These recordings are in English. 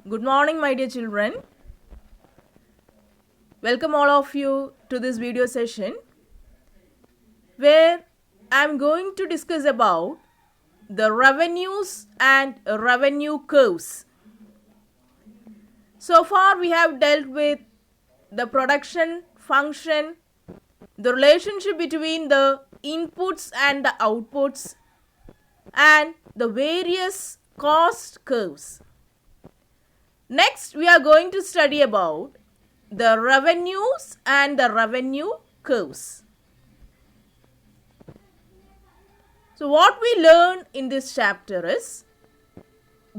Good morning, my dear children. Welcome all of you to this video session where I am going to discuss about the revenues and revenue curves. So far we have dealt with the production function, the relationship between the inputs and the outputs, and the various cost curves. Next we are going to study about the revenues and the revenue curves. So what we learn in this chapter is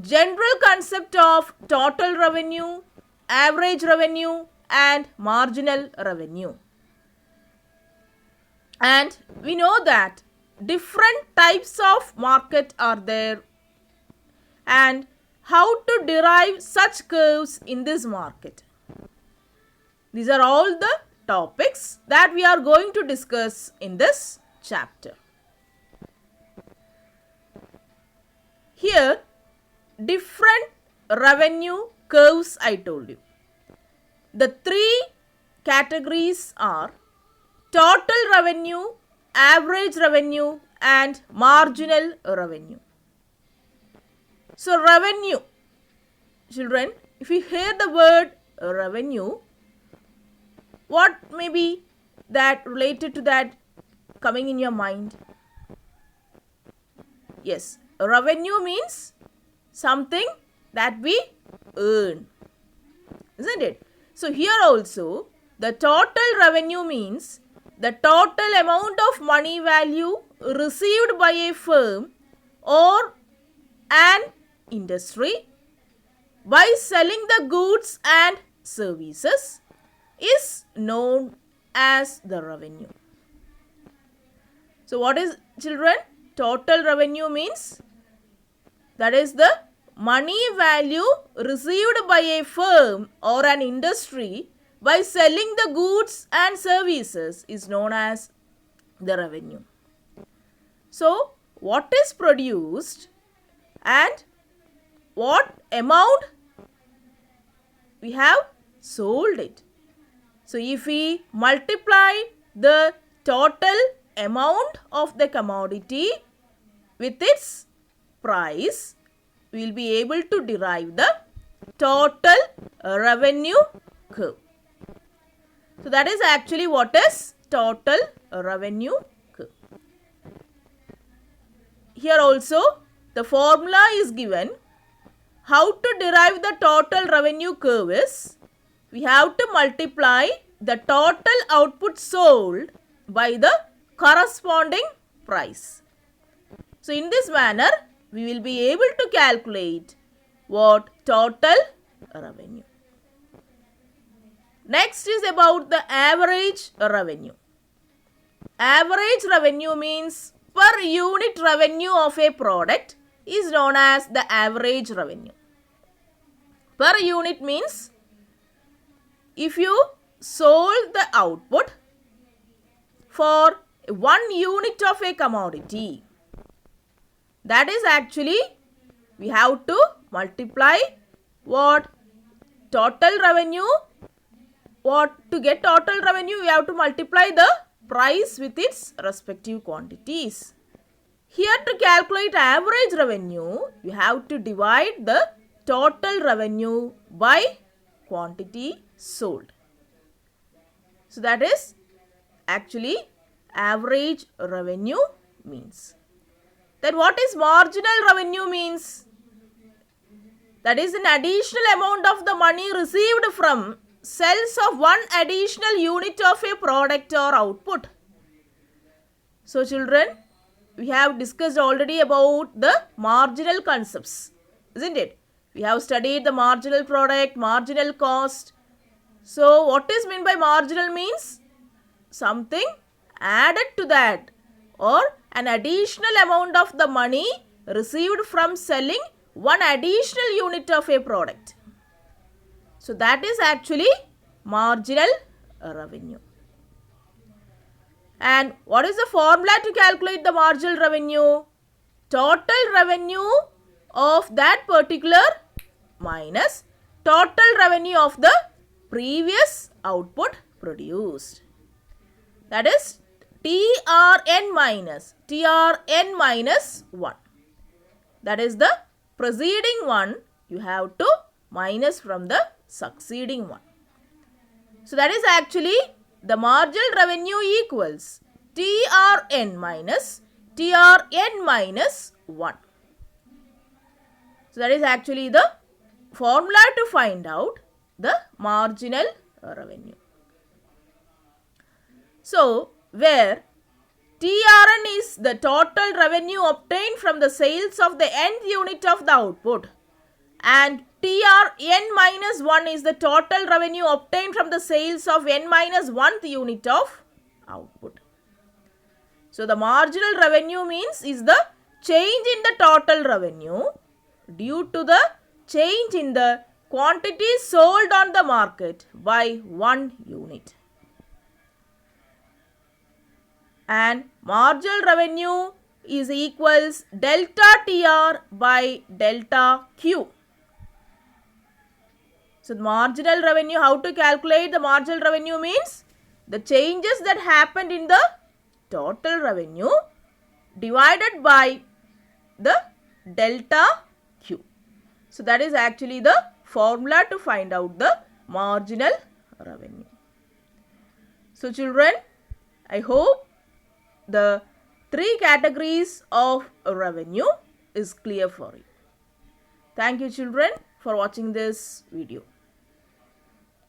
general concept of total revenue, average revenue and marginal revenue. And we know that different types of market are there and how to derive such curves in this market. These are all the topics that we are going to discuss in this chapter. Here, different revenue curves I told you. The three categories are total revenue, average revenue and marginal revenue. So revenue, children, if you hear the word revenue, what may be that related to that coming in your mind? Yes, revenue means something that we earn, isn't it? So here also the total revenue means the total amount of money value received by a firm or an industry by selling the goods and services is known as the revenue. So what is, children? Total revenue means that is the money value received by a firm or an industry by selling the goods and services is known as the revenue. So what is produced and what amount we have sold it. So if we multiply the total amount of the commodity with its price, we will be able to derive the total revenue curve. So that is actually what is total revenue curve. Here also the formula is given. How to derive the total revenue curve is, we have to multiply the total output sold by the corresponding price. So in this manner, we will be able to calculate what total revenue. Next is about the average revenue. Average revenue means per unit revenue of a product is known as the average revenue. Per unit means if you sold the output for 1 unit of a commodity, that is actually we have to multiply what total revenue. What to get total revenue, we have to multiply the price with its respective quantities. Here to calculate average revenue, you have to divide the total revenue by quantity sold. So that is actually average revenue means. Then what is marginal revenue means? That is an additional amount of the money received from sales of one additional unit of a product or output. So children, we have discussed already about the marginal concepts, isn't it? We have studied the marginal product, marginal cost. So what is meant by marginal means? Something added to that or an additional amount of the money received from selling one additional unit of a product. So that is actually marginal revenue. And what is the formula to calculate the marginal revenue? Total revenue of that particular minus total revenue of the previous output produced. That is TRN minus 1. That is the preceding one you have to minus from the succeeding one. So that is actually the marginal revenue equals TRN minus 1. So that is actually the formula to find out the marginal revenue. So where TRN is the total revenue obtained from the sales of the nth unit of the output, and TRN minus 1 is the total revenue obtained from the sales of n minus 1th unit of output. So the marginal revenue means is the change in the total revenue due to the change in the quantity sold on the market by 1 unit. And marginal revenue is equals delta TR by delta Q. So the marginal revenue, how to calculate the marginal revenue means the changes that happened in the total revenue divided by the delta Q. So that is actually the formula to find out the marginal revenue. So children, I hope the 3 categories of revenue is clear for you. Thank you children for watching this video.